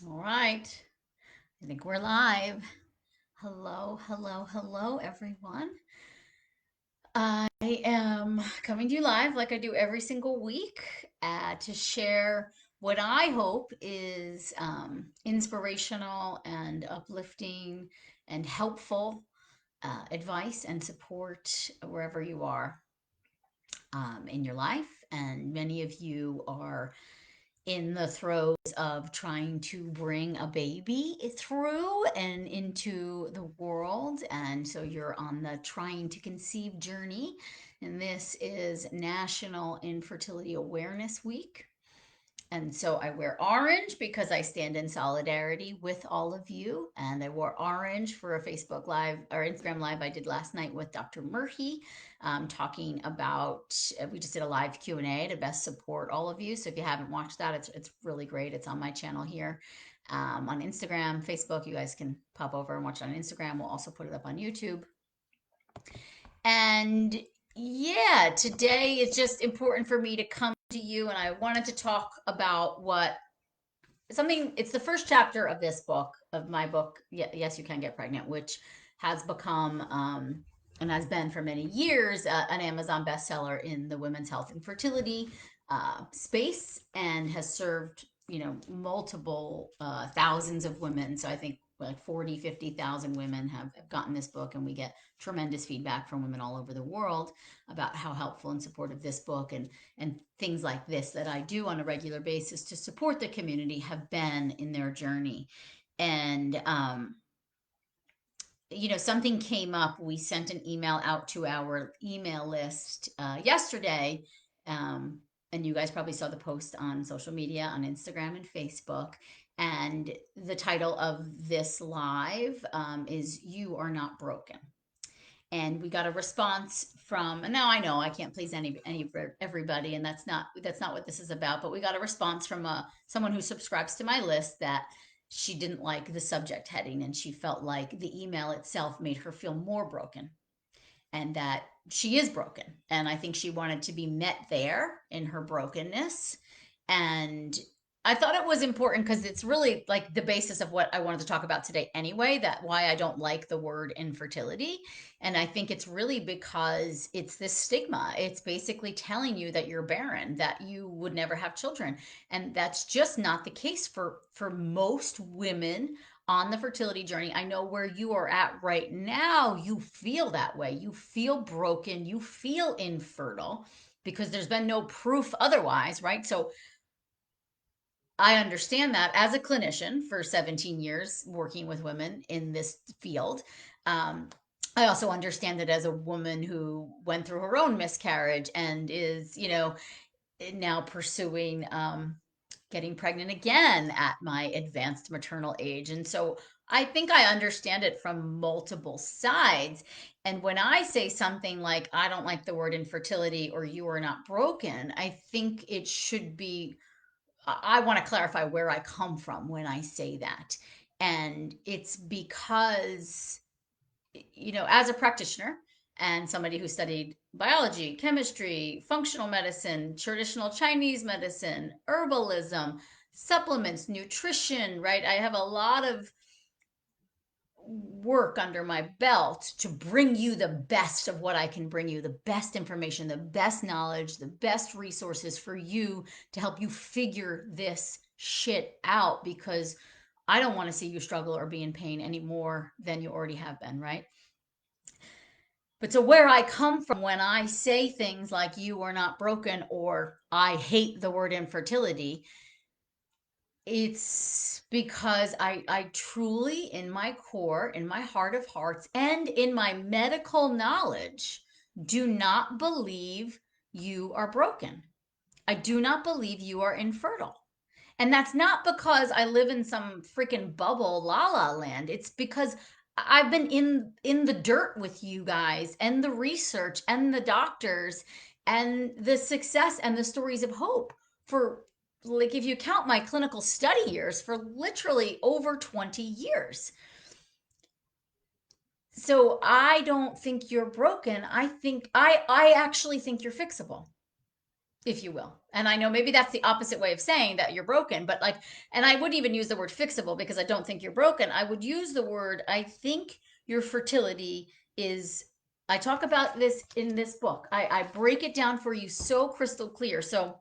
All right. I think we're live. Hello, hello, hello, everyone. I am coming to you live like I do every single week to share what I hope is inspirational and uplifting and helpful advice and support wherever you are in your life. And many of you are in the throes of trying to bring a baby through and into the world. And so you're on the trying to conceive journey. And this is National Infertility Awareness Week. And so I wear orange because I stand in solidarity with all of you. And I wore orange for a Facebook Live or Instagram Live I did last night with Dr. Murphy, talking about, we just did a live Q&A to best support all of you. So if you haven't watched that, it's really great. It's on my channel here on Instagram, Facebook. You guys can pop over and watch it on Instagram. We'll also put it up on YouTube. And yeah, today it's just important for me to come to you and I wanted to talk about what something it's the first chapter of this book of my book, Yes You Can Get Pregnant, which has become and has been for many years an Amazon bestseller in the women's health and fertility space and has served multiple thousands of women. So I think like 40, 50,000 women have gotten this book, and we get tremendous feedback from women all over the world about how helpful and supportive this book and things like this that I do on a regular basis to support the community have been in their journey. And something came up. We sent an email out to our email list yesterday. Um, and you guys probably saw the post on social media, on Instagram and Facebook. And the title of this live is You Are Not Broken. And we got a response from, and now I know I can't please any everybody, and that's not what this is about, but we got a response from someone who subscribes to my list that she didn't like the subject heading, and she felt like the email itself made her feel more broken, and that she is broken, and I think she wanted to be met there in her brokenness. And I thought it was important because it's really like the basis of what I wanted to talk about today anyway, that why I don't like the word infertility. And I think it's really because it's this stigma. It's basically telling you that you're barren, that you would never have children. And that's just not the case for most women on the fertility journey. I know where you are at right now, you feel that way. You feel broken, you feel infertile because there's been no proof otherwise, right? So I understand that as a clinician for 17 years working with women in this field. Um, I also understand it as a woman who went through her own miscarriage and is, now pursuing getting pregnant again at my advanced maternal age. And so I think I understand it from multiple sides. And when I say something like, I don't like the word infertility or you are not broken, I think it should be, I want to clarify where I come from when I say that. And it's because as a practitioner and somebody who studied biology, chemistry, functional medicine, traditional Chinese medicine, herbalism, supplements, nutrition, right? I have a lot of work under my belt to bring you the best of what I can bring you, the best information, the best knowledge, the best resources for you to help you figure this shit out, because I don't want to see you struggle or be in pain any more than you already have been, right? But so where I come from when I say things like you are not broken or I hate the word infertility, it's because I truly, in my core, in my heart of hearts, and in my medical knowledge, do not believe you are broken. I do not believe you are infertile. And that's not because I live in some freaking bubble la la land. It's because I've been in the dirt with you guys and the research and the doctors and the success and the stories of hope for, like, if you count my clinical study years, for literally over 20 years. So I don't think you're broken. I actually think you're fixable. if you will. And I know maybe that's the opposite way of saying that you're broken, but like, and I wouldn't even use the word fixable because I don't think you're broken. I would use the word, I think your fertility is, I talk about this in this book. I break it down for you so crystal clear. So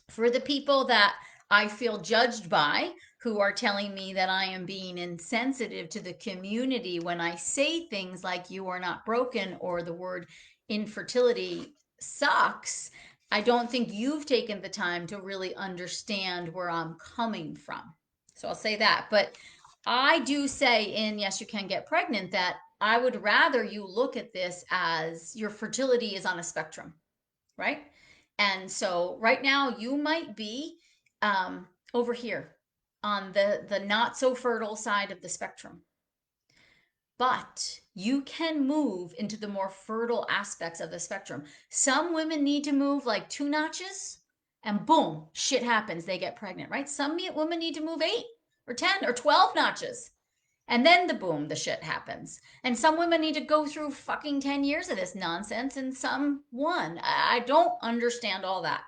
for the people that I feel judged by, who are telling me that I am being insensitive to the community when I say things like you are not broken or the word infertility sucks, I don't think you've taken the time to really understand where I'm coming from. So I'll say that. But I do say in Yes, You Can Get Pregnant that I would rather you look at this as your fertility is on a spectrum, right? And so right now you might be over here on the not so fertile side of the spectrum, but you can move into the more fertile aspects of the spectrum. Some women need to move like 2 notches and boom, shit happens. They get pregnant, right? Some women need to move 8 or 10 or 12 notches. And then the boom, the shit happens. And some women need to go through fucking 10 years of this nonsense and some one. I don't understand all that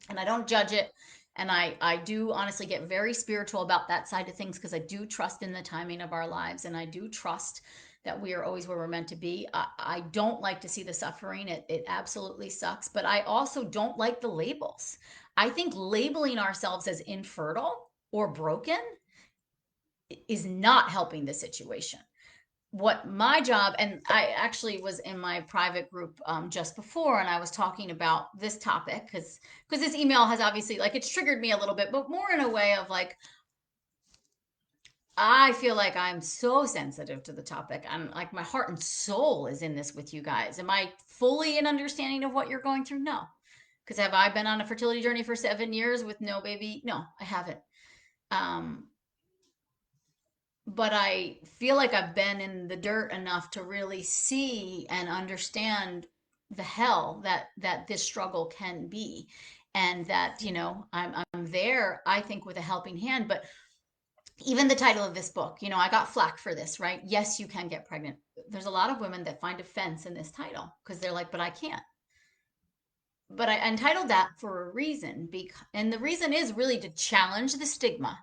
and I don't judge it. And I do honestly get very spiritual about that side of things because I do trust in the timing of our lives and I do trust that we are always where we're meant to be. I don't like to see the suffering. It absolutely sucks. But I also don't like the labels. I think labeling ourselves as infertile or broken is not helping the situation. What my job, and I actually was in my private group just before and I was talking about this topic because this email has obviously like it's triggered me a little bit, but more in a way of like I feel like I'm so sensitive to the topic. I'm like my heart and soul is in this with you guys. Am I fully in understanding of what you're going through? No. Because have I been on a fertility journey for 7 years with no baby? No, I haven't. um but I feel like I've been in the dirt enough to really see and understand the hell that this struggle can be, and that I'm there, I think, with a helping hand. But even the title of this book, I got flack for this, right? Yes, you can get pregnant. There's a lot of women that find offense in this title because they're like, but I can't. But I entitled that for a reason, and the reason is really to challenge the stigma,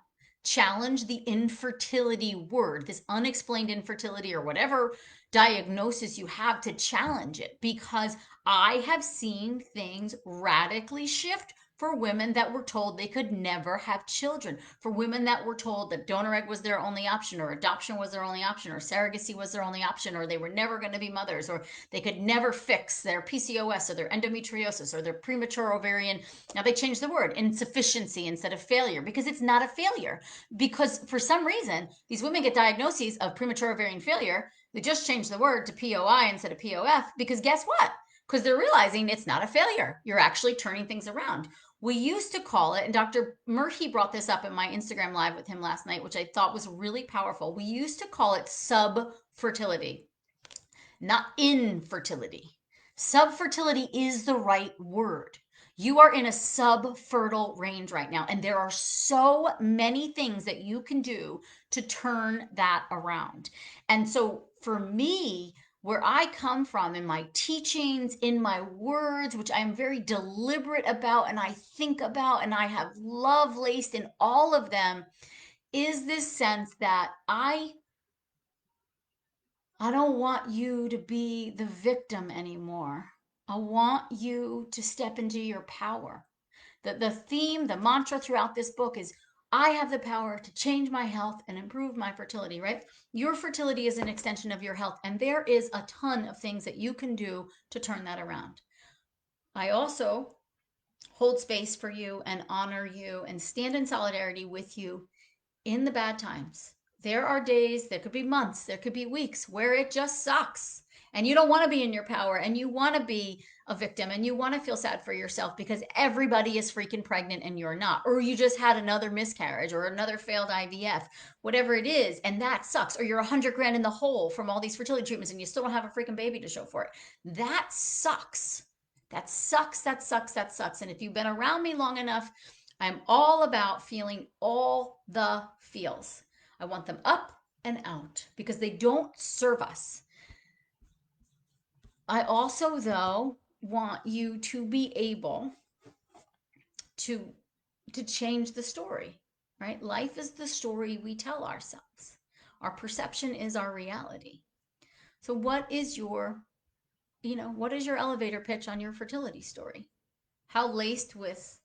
challenge the infertility word, this unexplained infertility or whatever diagnosis you have, to challenge it, because I have seen things radically shift for women that were told they could never have children, for women that were told that donor egg was their only option, or adoption was their only option, or surrogacy was their only option, or they were never going to be mothers, or they could never fix their PCOS or their endometriosis or their premature ovarian. Now they changed the word insufficiency instead of failure, because it's not a failure. Because for some reason, these women get diagnoses of premature ovarian failure. They just changed the word to POI instead of POF because guess what? Because they're realizing it's not a failure. You're actually turning things around. We used to call it, and Dr. Murphy brought this up in my Instagram live with him last night, which I thought was really powerful. We used to call it subfertility, not infertility. Subfertility is the right word. You are in a subfertile range right now, and there are so many things that you can do to turn that around. And so, for me, where I come from in my teachings, in my words, which I am very deliberate about and I think about and I have love laced in all of them, is this sense that I don't want you to be the victim anymore. I want you to step into your power. The theme, the mantra throughout this book is I have the power to change my health and improve my fertility, right? Your fertility is an extension of your health, and there is a ton of things that you can do to turn that around. I also hold space for you and honor you and stand in solidarity with you in the bad times. There are days, there could be months, there could be weeks where it just sucks. And you don't want to be in your power and you want to be a victim and you want to feel sad for yourself because everybody is freaking pregnant and you're not. Or you just had another miscarriage or another failed IVF, whatever it is. And that sucks. Or you're 100 grand in the hole from all these fertility treatments and you still don't have a freaking baby to show for it. That sucks. That sucks. That sucks. That sucks. And if you've been around me long enough, I'm all about feeling all the feels. I want them up and out because they don't serve us. I also, though, want you to be able to to change the story, right? Life is the story we tell ourselves. Our perception is our reality. So what is your elevator pitch on your fertility story? How laced with,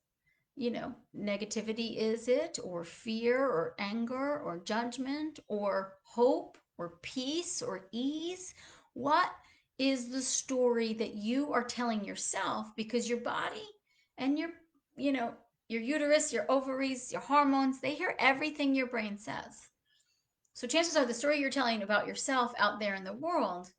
negativity is it, or fear, or anger, or judgment, or hope, or peace, or ease? What is the story that you are telling yourself? Because your body and you know, your uterus, your ovaries, your hormones, they hear everything your brain says. So chances are the story you're telling about yourself out there in the world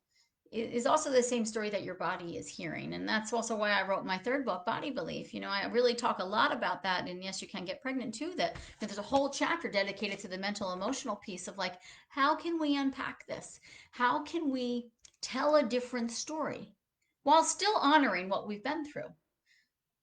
is also the same story that your body is hearing. And that's also why I wrote my third book, Body Belief. I really talk a lot about that. And yes, you can get pregnant too. That there's a whole chapter dedicated to the mental emotional piece of like, how can we unpack this? How can we tell a different story while still honoring what we've been through?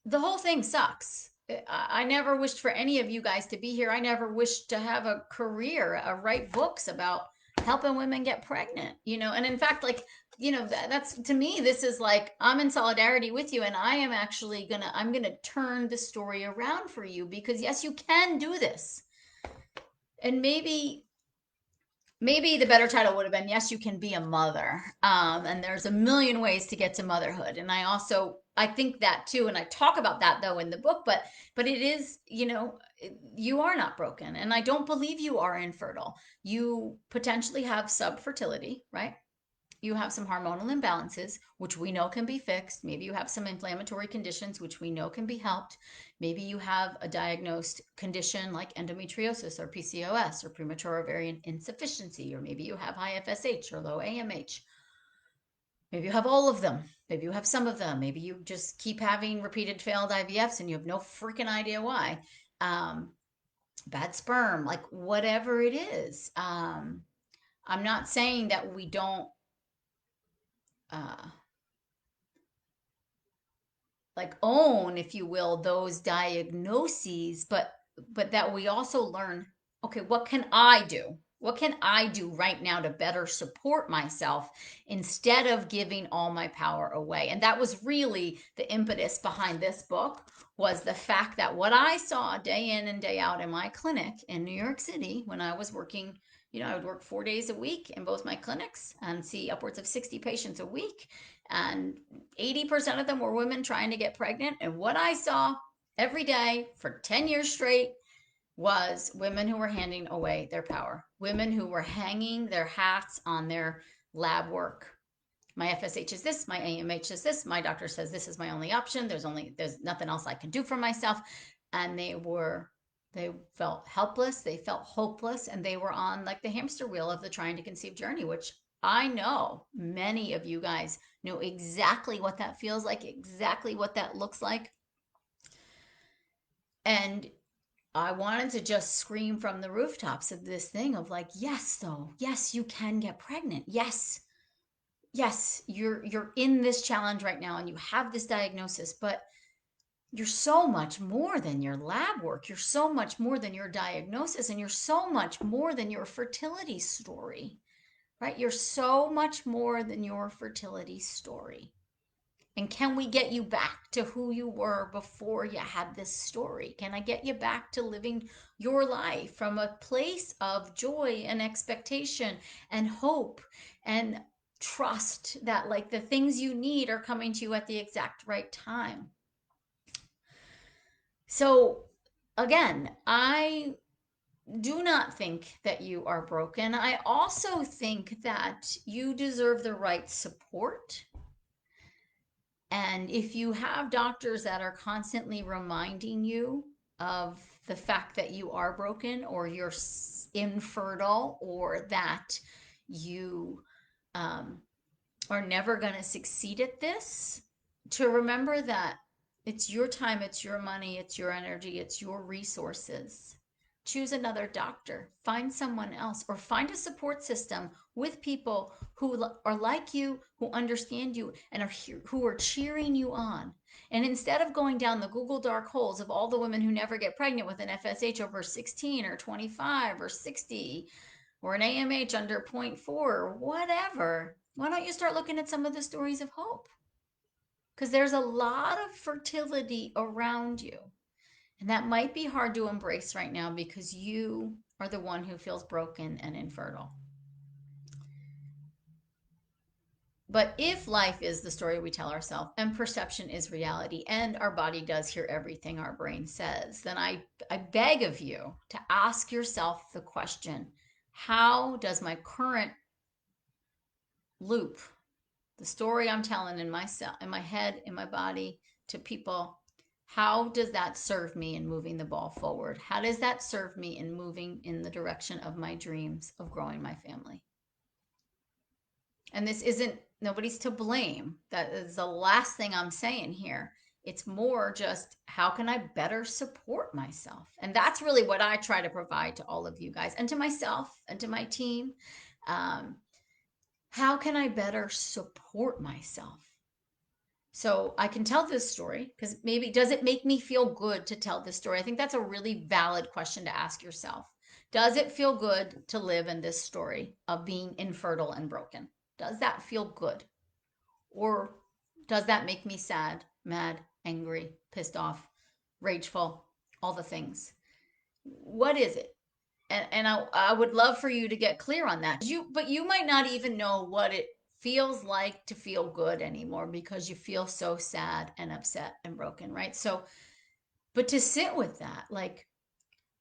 The whole thing sucks. I never wished for any of you guys to be here. I never wished to have a career, write books about helping women get pregnant, and in fact, like, that's to me, this is like, I'm in solidarity with you, and I'm gonna turn the story around for you, because yes, you can do this. And maybe the better title would have been, yes, you can be a mother. And there's a million ways to get to motherhood. And I think that too. And I talk about that though in the book, but it is, you are not broken. And I don't believe you are infertile. You potentially have subfertility, right? You have some hormonal imbalances, which we know can be fixed. Maybe you have some inflammatory conditions, which we know can be helped. Maybe you have a diagnosed condition like endometriosis or PCOS or premature ovarian insufficiency, or maybe you have high FSH or low AMH. Maybe you have all of them. Maybe you have some of them. Maybe you just keep having repeated failed IVFs and you have no freaking idea why. Um, Bad sperm, like whatever it is. I'm not saying that we don't uh, like own, if you will, those diagnoses, but that we also learn, okay, what can I do? What can I do right now to better support myself instead of giving all my power away? And that was really the impetus behind this book, was the fact that what I saw day in and day out in my clinic in New York City when I was working, I would work 4 days a week in both my clinics and see upwards of 60 patients a week, and 80% of them were women trying to get pregnant. And what I saw every day for 10 years straight was women who were handing away their power, women who were hanging their hats on their lab work. My FSH is this, my AMH is this, my doctor says this is my only option. There's nothing else I can do for myself. And they felt helpless, they felt hopeless, and they were on like the hamster wheel of the trying to conceive journey, which I know many of you guys know exactly what that feels like, exactly what that looks like. And I wanted to just scream from the rooftops of this thing of like, yes, though, yes, you can get pregnant. Yes, yes, you're in this challenge right now and you have this diagnosis, but you're so much more than your lab work. You're so much more than your diagnosis, and you're so much more than your fertility story, right? You're so much more than your fertility story. And can we get you back to who you were before you had this story? Can I get you back to living your life from a place of joy and expectation and hope and trust that like the things you need are coming to you at the exact right time? So again, I do not think that you are broken. I also think that you deserve the right support. And if you have doctors that are constantly reminding you of the fact that you are broken, or you're infertile, or that you um, are never going to succeed at this, to remember that it's your time, it's your money, it's your energy, it's your resources. Choose another doctor, find someone else, or find a support system with people who are like you, who understand you, and who are cheering you on. And instead of going down the Google dark holes of all the women who never get pregnant with an FSH over 16 or 25 or 60, or an AMH under zero point 0.4 or whatever, why don't you start looking at some of the stories of hope? Because there's a lot of fertility around you. And that might be hard to embrace right now because you are the one who feels broken and infertile. But if life is the story we tell ourselves and perception is reality and our body does hear everything our brain says, then I beg of you to ask yourself the question, how does my current loop, the story I'm telling in myself, in my head, in my body, to people, how does that serve me in moving the ball forward? How does that serve me in moving in the direction of my dreams of growing my family? And this isn't, nobody's to blame. That is the last thing I'm saying here. It's more just how can I better support myself? And that's really what I try to provide to all of you guys and to myself and to my team. Um, how can I better support myself? So I can tell this story because maybe does it make me feel good to tell this story? I think that's a really valid question to ask yourself. Does it feel good to live in this story of being infertile and broken? Does that feel good? Or does that make me sad, mad, angry, pissed off, rageful, all the things? What is it? And I would love for you to get clear on that. But you might not even know what it feels like to feel good anymore because you feel so sad and upset and broken, right? So, but to sit with that, like,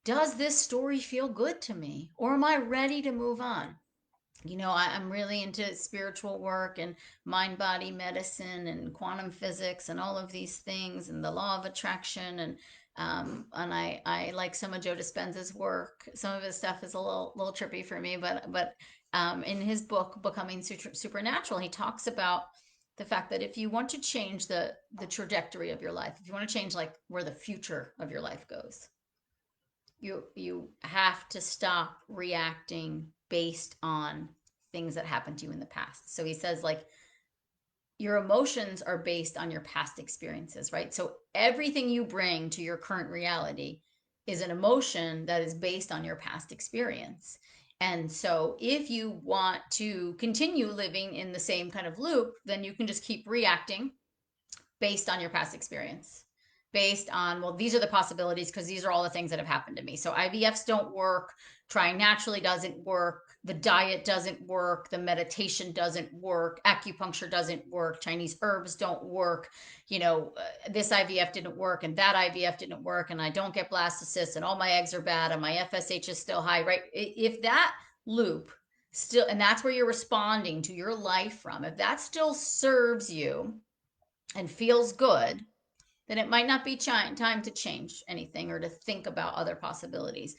does this story feel good to me? Or am I ready to move on? I'm really into spiritual work and mind body medicine and quantum physics and all of these things and the law of attraction. And I like some of Joe Dispenza's work. Some of his stuff is a little trippy for me, but in his book, Becoming Supernatural, he talks about the fact that if you want to change the trajectory of your life, if you want to change like where the future of your life goes, you have to stop reacting based on things that happened to you in the past. So he says like your emotions are based on your past experiences, right? So everything you bring to your current reality is an emotion that is based on your past experience. And so if you want to continue living in the same kind of loop, then you can just keep reacting based on your past experience, based on, well, these are the possibilities because these are all the things that have happened to me. So IVFs don't work, trying naturally doesn't work, the diet doesn't work, the meditation doesn't work, acupuncture doesn't work, Chinese herbs don't work, this IVF didn't work and that IVF didn't work, and I don't get blastocysts and all my eggs are bad and my FSH is still high, right? If that loop still, and that's where you're responding to your life from, if that still serves you and feels good, then it might not be time to change anything or to think about other possibilities.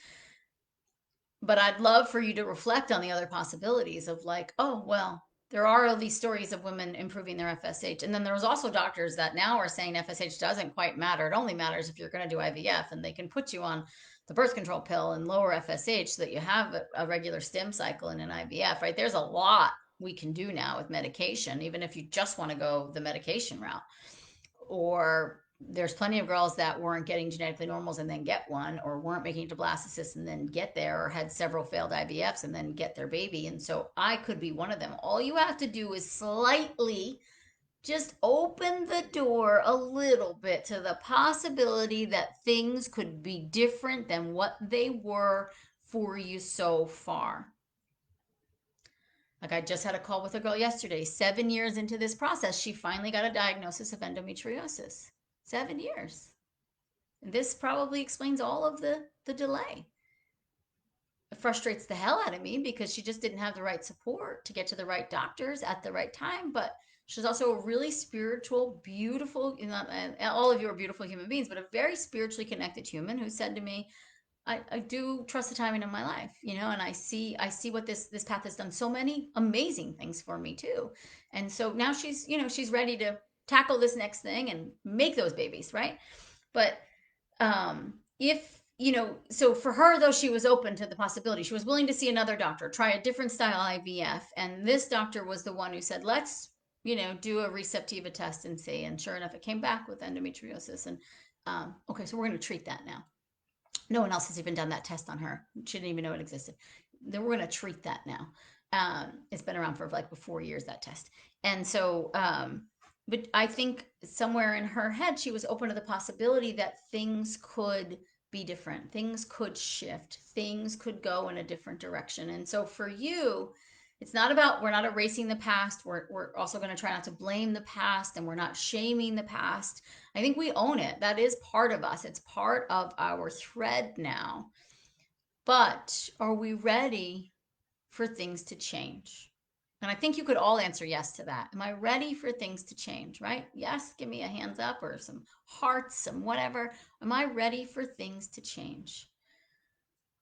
But I'd love for you to reflect on the other possibilities of like, oh, well, there are all these stories of women improving their FSH. And then there's also doctors that now are saying FSH doesn't quite matter. It only matters if you're going to do IVF, and they can put you on the birth control pill and lower FSH so that you have a regular stem cycle in an IVF, right? There's a lot we can do now with medication, even if you just want to go the medication route. Or there's plenty of girls that weren't getting genetically normals and then get one, or weren't making it to blastocysts and then get there, or had several failed IVFs and then get their baby. And so I could be one of them. All you have to do is slightly just open the door a little bit to the possibility that things could be different than what they were for you so far. Like I just had a call with a girl yesterday, 7 years into this process, she finally got a diagnosis of endometriosis. 7 years. And this probably explains all of the delay. It frustrates the hell out of me because she just didn't have the right support to get to the right doctors at the right time. But she's also a really spiritual, beautiful, and all of you are beautiful human beings, but a very spiritually connected human who said to me, I do trust the timing of my life, and I see what this path has done so many amazing things for me too. And so now she's ready to tackle this next thing and make those babies, right? But if so for her though, she was open to the possibility. She was willing to see another doctor, try a different style IVF, and this doctor was the one who said, let's do a receptiva test and see. And sure enough, it came back with endometriosis. And okay, so we're going to treat that now. No one else has even done that test on her. She didn't even know it existed. Then we're going to treat that now. It's been around for like 4 years, that test. And so but I think somewhere in her head, she was open to the possibility that things could be different, things could shift, things could go in a different direction. And so for you, it's not about, we're not erasing the past. We're also going to try not to blame the past, and we're not shaming the past. I think we own it. That is part of us, it's part of our thread now. But are we ready for things to change? And I think you could all answer yes to that. Am I ready for things to change, right? Yes, give me a hands up or some hearts, some whatever. Am I ready for things to change?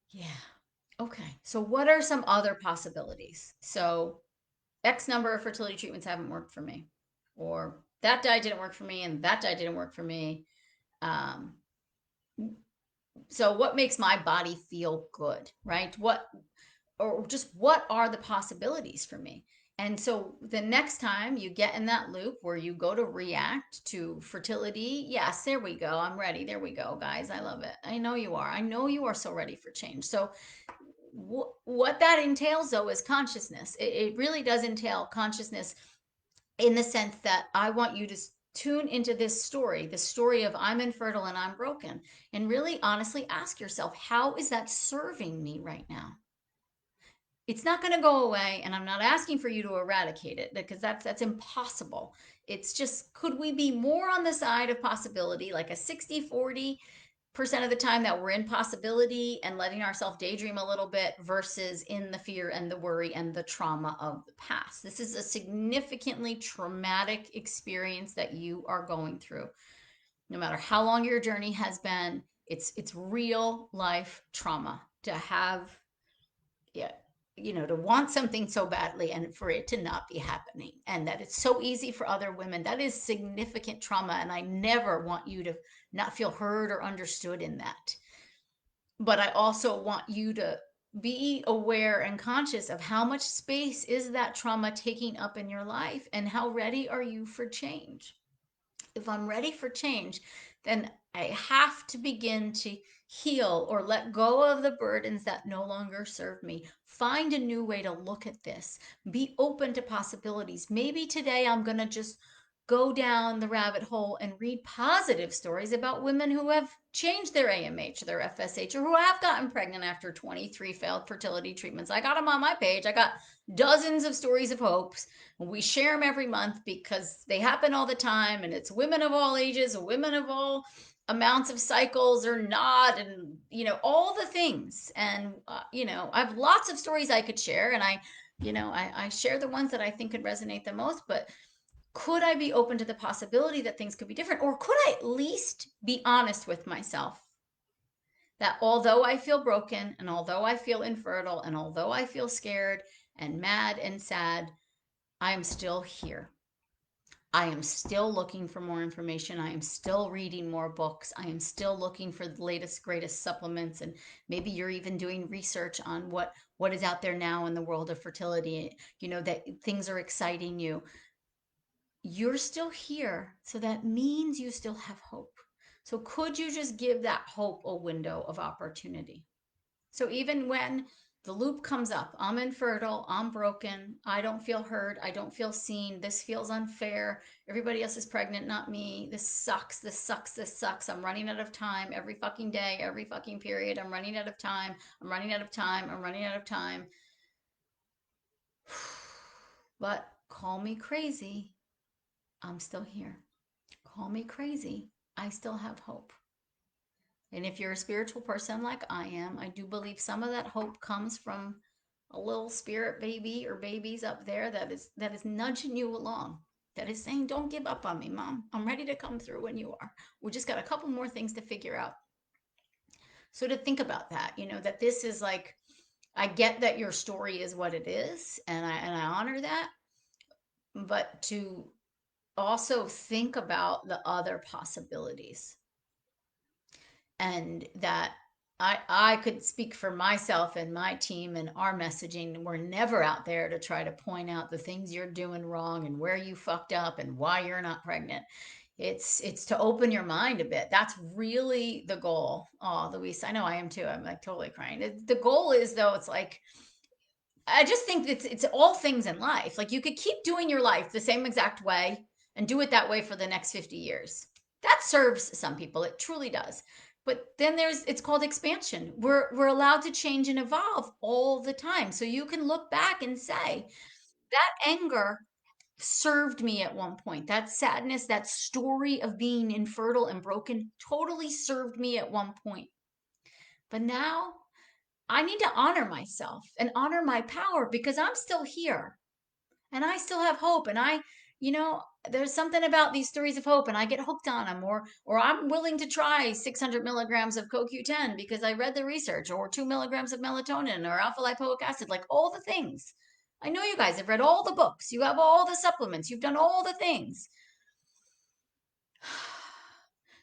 Yeah. Okay. So, what are some other possibilities? So, X number of fertility treatments haven't worked for me, or that diet didn't work for me, and that diet didn't work for me. Um, so, what makes my body feel good, right? Or just what are the possibilities for me? And so the next time you get in that loop where you go to react to fertility, yes, there we go. I'm ready. There we go, guys. I love it. I know you are. I know you are so ready for change. So, what that entails, though, is consciousness. It really does entail consciousness in the sense that I want you to tune into this story, the story of I'm infertile and I'm broken, and really honestly ask yourself, how is that serving me right now? It's not going to go away, and I'm not asking for you to eradicate it, because that's impossible. It's just, could we be more on the side of possibility, like a 60-40% of the time that we're in possibility and letting ourselves daydream a little bit, versus in the fear and the worry and the trauma of the past? This is a significantly traumatic experience that you are going through. No matter how long your journey has been, it's real life trauma to have, yeah, to want something so badly and for it to not be happening, and that it's so easy for other women. That is significant trauma, and I never want you to not feel heard or understood in that. But I also want you to be aware and conscious of how much space is that trauma taking up in your life, and how ready are you for change. If I'm ready for change, then I have to begin to heal or let go of the burdens that no longer serve me. Find a new way to look at this. Be open to possibilities. Maybe today I'm going to just go down the rabbit hole and read positive stories about women who have changed their AMH, their FSH, or who have gotten pregnant after 23 failed fertility treatments. I got them on my page. I got dozens of stories of hopes. We share them every month because they happen all the time, and it's women of all ages, women of all amounts of cycles or not, and all the things. And I have lots of stories I could share, and I share the ones that I think could resonate the most. But could I be open to the possibility that things could be different? Or could I at least be honest with myself that although I feel broken, and although I feel infertile, and although I feel scared and mad and sad, I am still here. I am still looking for more information. I am still reading more books. I am still looking for the latest, greatest supplements. And maybe you're even doing research on what is out there now in the world of fertility, that things are exciting you. You're still here. So that means you still have hope. So could you just give that hope a window of opportunity? So even when the loop comes up, I'm infertile, I'm broken, I don't feel heard, I don't feel seen, this feels unfair, everybody else is pregnant, not me, this sucks, this sucks, this sucks, I'm running out of time every fucking day, every fucking period, I'm running out of time, I'm running out of time, I'm running out of time. But call me crazy, I'm still here. Call me crazy, I still have hope. And if you're a spiritual person like I am, I do believe some of that hope comes from a little spirit baby or babies up there that is nudging you along. That is saying, "Don't give up on me, mom. I'm ready to come through when you are. We just got a couple more things to figure out." So to think about that, that this is like, I get that your story is what it is, and I honor that, but to also think about the other possibilities, and that I could speak for myself and my team and our messaging. We're never out there to try to point out the things you're doing wrong and where you fucked up and why you're not pregnant. It's to open your mind a bit. That's really the goal. Oh, Luis, I know I am too. I'm like totally crying. The goal is, though, it's like, I just think it's all things in life. Like, you could keep doing your life the same exact way and do it that way for the next 50 years. That serves some people. It truly does. But then it's called expansion. We're allowed to change and evolve all the time. So you can look back and say, that anger served me at one point. That sadness, that story of being infertile and broken totally served me at one point. But now I need to honor myself and honor my power because I'm still here and I still have hope. And you know, there's something about these stories of hope and I get hooked on them, or I'm willing to try 600 milligrams of CoQ10 because I read the research, or 2 milligrams of melatonin or alpha lipoic acid, like all the things. I know you guys have read all the books. You have all the supplements. You've done all the things.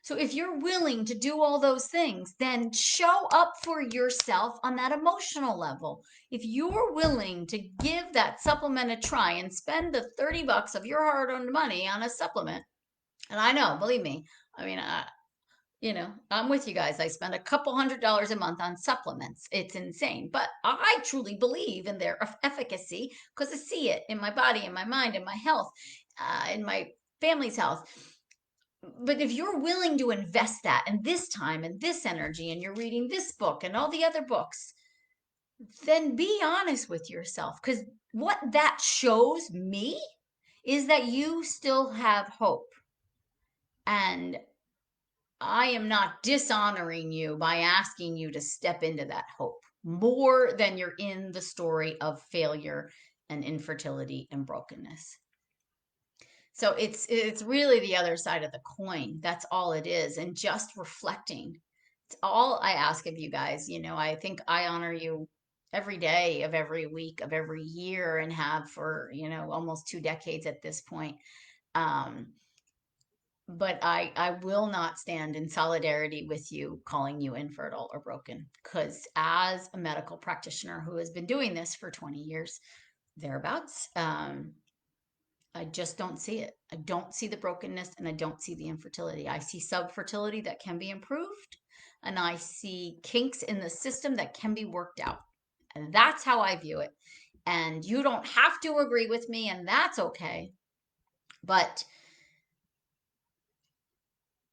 So if you're willing to do all those things, then show up for yourself on that emotional level. If you're willing to give that supplement a try and spend the 30 bucks of your hard-earned money on a supplement, and I know, believe me, I mean, I'm with you guys. I spend a couple $100s a month on supplements. It's insane, but I truly believe in their efficacy because I see it in my body, in my mind, in my health, in my family's health. But if you're willing to invest that and this time and this energy, and you're reading this book and all the other books, then be honest with yourself. Because what that shows me is that you still have hope. And I am not dishonoring you by asking you to step into that hope more than you're in the story of failure and infertility and brokenness. So it's really the other side of the coin. That's all it is. And just reflecting. It's all I ask of you guys. I think I honor you every day of every week of every year, and have for, almost 2 decades at this point. Um, but I will not stand in solidarity with you calling you infertile or broken, because as a medical practitioner who has been doing this for 20 years, thereabouts, I just don't see it. I don't see the brokenness, and I don't see the infertility. I see subfertility that can be improved, and I see kinks in the system that can be worked out. And that's how I view it. And you don't have to agree with me, and that's okay. But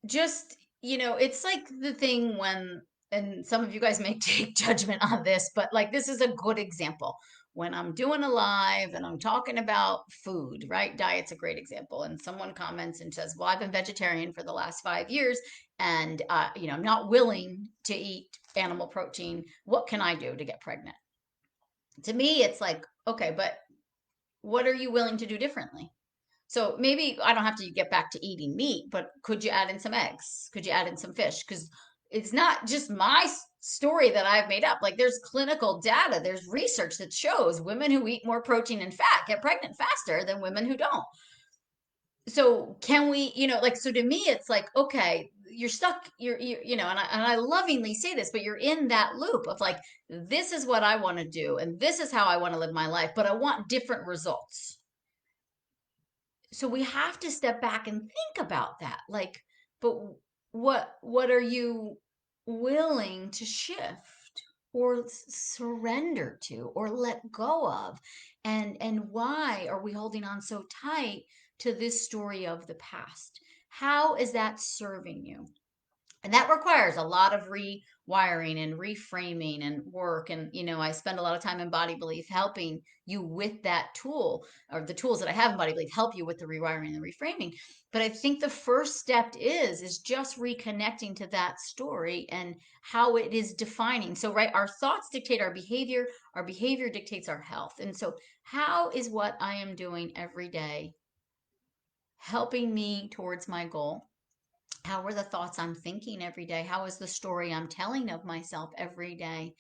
just, it's like the thing when, and some of you guys may take judgment on this, but like this is a good example. When I'm doing a live and I'm talking about food, right? Diet's a great example. And someone comments and says, well, I've been vegetarian for the last 5 years, and, I'm not willing to eat animal protein. What can I do to get pregnant? To me, it's like, okay, but what are you willing to do differently? So maybe I don't have to get back to eating meat, but could you add in some eggs? Could you add in some fish? Because it's not just my story that I've made up. Like, there's clinical data, there's research that shows women who eat more protein and fat get pregnant faster than women who don't. So can we, like, so to me, it's like, okay, you're stuck, and I lovingly say this, but you're in that loop of like, this is what I want to do, and this is how I want to live my life, but I want different results. So we have to step back and think about that. Like, but what are you willing to shift or surrender to or let go of? And why are we holding on so tight to this story of the past? How is that serving you? And that requires a lot of rewiring and reframing and work. And, I spend a lot of time in Body Belief helping you with that tool, or the tools that I have in Body Belief help you with the rewiring and the reframing. But I think the first step is just reconnecting to that story and how it is defining. So, right, our thoughts dictate our behavior dictates our health. And so, how is what I am doing every day helping me towards my goal? How are the thoughts I'm thinking every day? How is the story I'm telling of myself every day?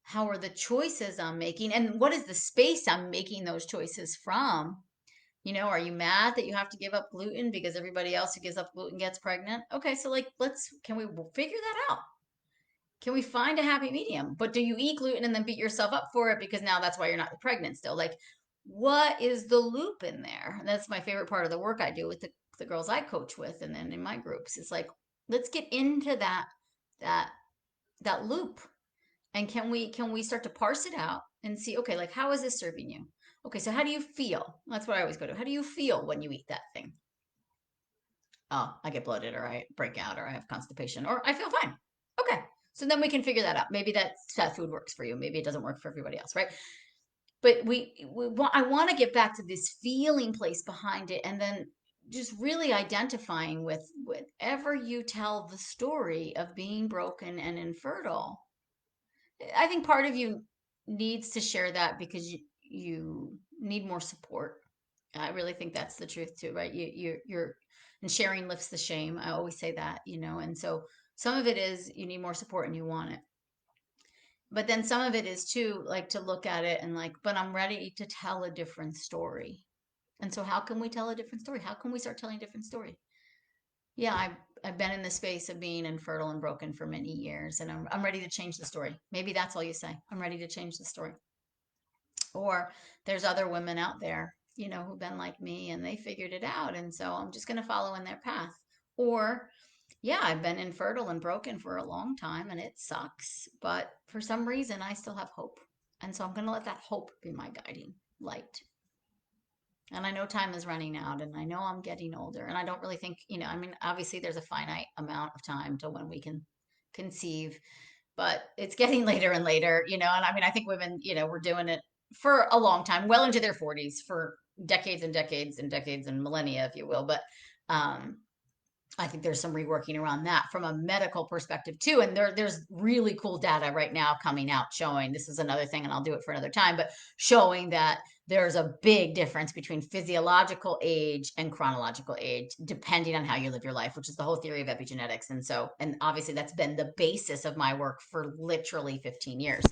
How are the choices I'm making? And what is the space I'm making those choices from? Are you mad that you have to give up gluten because everybody else who gives up gluten gets pregnant? Okay, so like, can we figure that out? Can we find a happy medium? But do you eat gluten and then beat yourself up for it because now that's why you're not pregnant still? Like, what is the loop in there? And that's my favorite part of the work I do with the girls I coach with, and then in my groups. It's like, let's get into that that loop. And can we start to parse it out and see, okay, like, how is this serving you? Okay, so how do you feel? That's what I always go to. How do you feel when you eat that thing? Oh, I get bloated or I break out or I have constipation or I feel fine. Okay. So then we can figure that out. Maybe that food works for you. Maybe it doesn't work for everybody else, right? But I want to get back to this feeling place behind it and then just really identifying with whatever you tell the story of being broken and infertile. I think part of you needs to share that because you need more support. I really think that's the truth too, right? You're and sharing lifts the shame. I always say that, and so some of it is you need more support and you want it. But then some of it is too, like to look at it and like, but I'm ready to tell a different story. And so how can we tell a different story? How can we start telling a different story? Yeah, I've been in the space of being infertile and broken for many years, and I'm ready to change the story. Maybe that's all you say. I'm ready to change the story. Or there's other women out there, who've been like me and they figured it out, and so I'm just going to follow in their path. Or yeah, I've been infertile and broken for a long time and it sucks, but for some reason I still have hope. And so I'm going to let that hope be my guiding light. And I know time is running out and I know I'm getting older and I don't really think, I mean, obviously there's a finite amount of time till when we can conceive, but it's getting later and later, and I mean, I think women, we're doing it for a long time, well into their 40s for decades and decades and decades and millennia, if you will. But um, I think there's some reworking around that from a medical perspective too. And there's really cool data right now coming out showing this is another thing, and I'll do it for another time, but showing that there's a big difference between physiological age and chronological age, depending on how you live your life, which is the whole theory of epigenetics. And so, and obviously that's been the basis of my work for literally 15 years.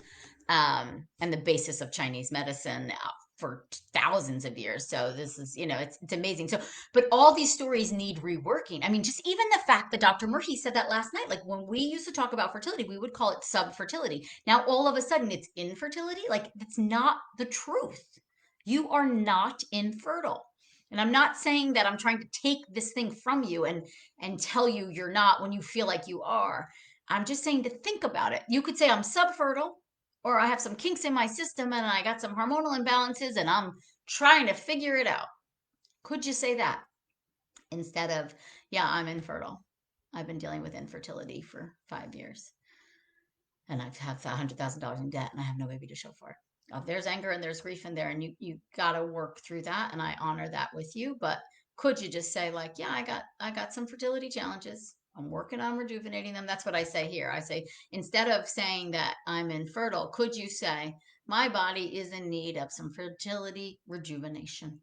And the basis of Chinese medicine for thousands of years. So this is, it's amazing. So but all these stories need reworking. I mean, just even the fact that Dr. Murphy said that last night, like when we used to talk about fertility, we would call it subfertility. Now, all of a sudden, it's infertility. Like, that's not the truth. You are not infertile. And I'm not saying that I'm trying to take this thing from you and tell you you're not when you feel like you are. I'm just saying to think about it. You could say I'm subfertile, or I have some kinks in my system and I got some hormonal imbalances and I'm trying to figure it out. Could you say that? Instead of, yeah, I'm infertile. I've been dealing with infertility for 5 years and I've had $100,000 in debt and I have no baby to show for it. There's anger and there's grief in there, and you got to work through that. And I honor that with you. But could you just say, like, yeah, I got some fertility challenges. I'm working on rejuvenating them. That's what I say here. I say, instead of saying that I'm infertile, could you say, my body is in need of some fertility rejuvenation?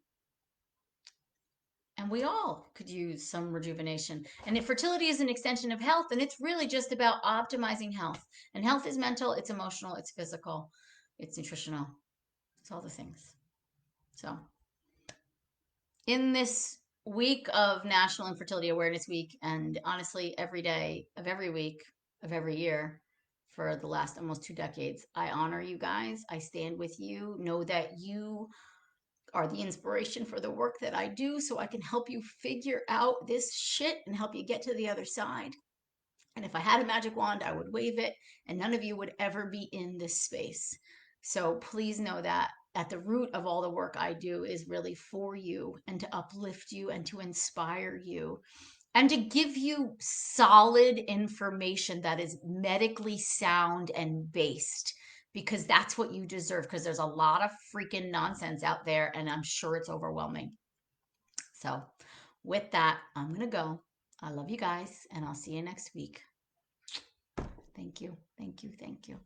And we all could use some rejuvenation. And if fertility is an extension of health, then it's really just about optimizing health. And health is mental, it's emotional, it's physical, it's nutritional, it's all the things. So, in this week of National Infertility Awareness Week, and honestly, every day of every week of every year for the last almost 2 decades, I honor you guys. I stand with you. Know that you are the inspiration for the work that I do so I can help you figure out this shit and help you get to the other side. And if I had a magic wand, I would wave it and none of you would ever be in this space. So please know that at the root of all the work I do is really for you and to uplift you and to inspire you and to give you solid information that is medically sound and based, because that's what you deserve, because there's a lot of freaking nonsense out there and I'm sure it's overwhelming. So with that, I'm going to go. I love you guys and I'll see you next week. Thank you. Thank you. Thank you.